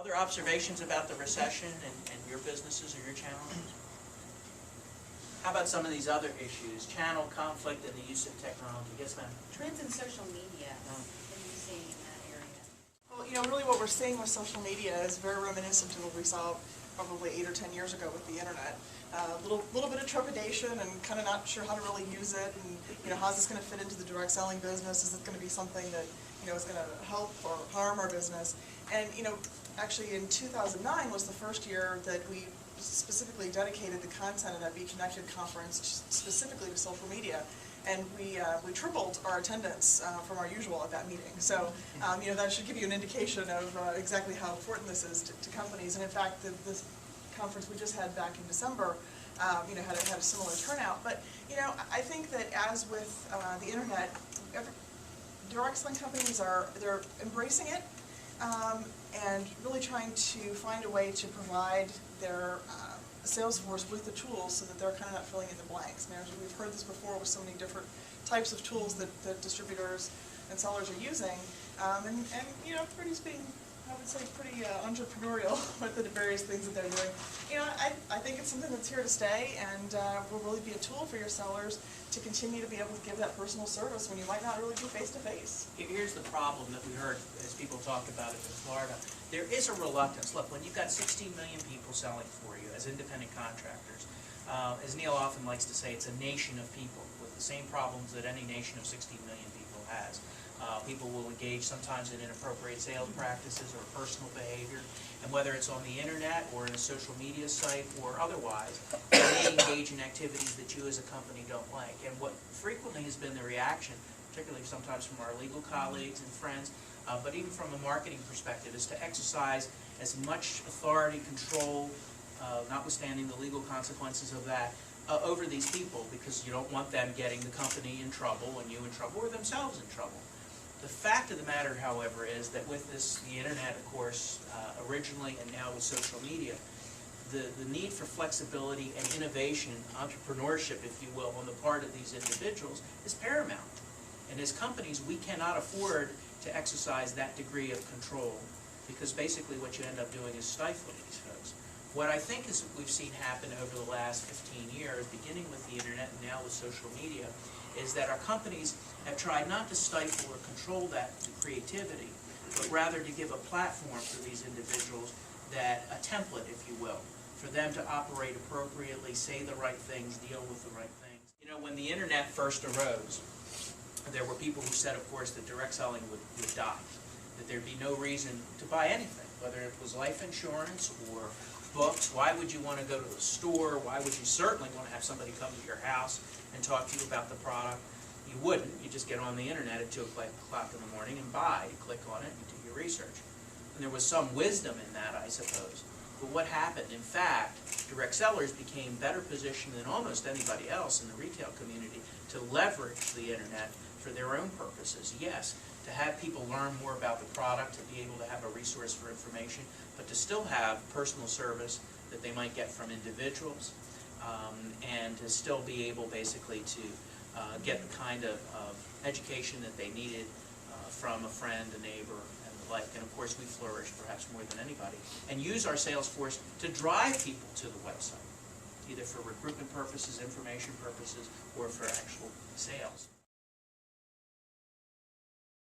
Other observations about the recession and your businesses or your challenges? How about some of these other issues? Channel conflict and the use of technology. Yes, ma'am? Trends in social media. What are you seeing in that area? Well, really what we're seeing with social media is very reminiscent to what we saw probably 8 or 10 years ago with the internet. Little bit of trepidation and kind of not sure how to really use it, and how's this going to fit into the direct selling business? Is it going to be something that is going to help or harm our business? And actually in 2009 was the first year that we specifically dedicated the content of that Be Connected conference specifically to social media. And we tripled our attendance from our usual at that meeting. So that should give you an indication of exactly how important this is to companies. And in fact, this conference we just had back in December, had a similar turnout. But I think that as with the internet, direct selling companies they're embracing it and really trying to find a way to provide their sales force with the tools so that they're kind of not filling in the blanks. Now, we've heard this before with so many different types of tools that distributors and sellers are using, and Pretty's being, I would say, pretty entrepreneurial with the various things that they're doing. I think it's something that's here to stay, and will really be a tool for your sellers to continue to be able to give that personal service when you might not really be face to face. Here's the problem that we heard as people talked about it in Florida. There is a reluctance. Look, when you've got 16 million people selling for you as independent contractors, as Neil often likes to say, it's a nation of people with the same problems that any nation of 16 million people has. People will engage sometimes in inappropriate sales practices or personal behavior, and whether it's on the internet or in a social media site or otherwise, they may engage in activities that you as a company don't like. And what frequently has been the reaction, particularly sometimes from our legal colleagues and friends, but even from a marketing perspective, is to exercise as much authority, control, notwithstanding the legal consequences of that, over these people, because you don't want them getting the company in trouble and you in trouble or themselves in trouble. The fact of the matter, however, is that with the internet, of course, originally and now with social media, the need for flexibility and innovation, entrepreneurship, if you will, on the part of these individuals is paramount. And as companies, we cannot afford to exercise that degree of control, because basically what you end up doing is stifling these folks. What I think is we've seen happen over the last 15 years, beginning with the internet and now with social media, is that our companies have tried not to stifle or control that creativity, but rather to give a platform for these individuals, a template, if you will, for them to operate appropriately, say the right things, deal with the right things. When the internet first arose, there were people who said, of course, that direct selling would die, that there'd be no reason to buy anything, whether it was life insurance or books. Why would you want to go to the store? Why would you certainly want to have somebody come to your house and talk to you about the product? You wouldn't. You just get on the internet at 2 o'clock in the morning and buy. You click on it and do your research. And there was some wisdom in that, I suppose. But what happened? In fact, direct sellers became better positioned than almost anybody else in the retail community to leverage the internet for their own purposes. Yes, to have people learn more about the product, to be able to have a resource for information, but to still have personal service that they might get from individuals, and to still be able basically to get the kind of education that they needed from a friend, a neighbor, and the like. And of course we flourish perhaps more than anybody, and use our sales force to drive people to the website, either for recruitment purposes, information purposes, or for actual sales.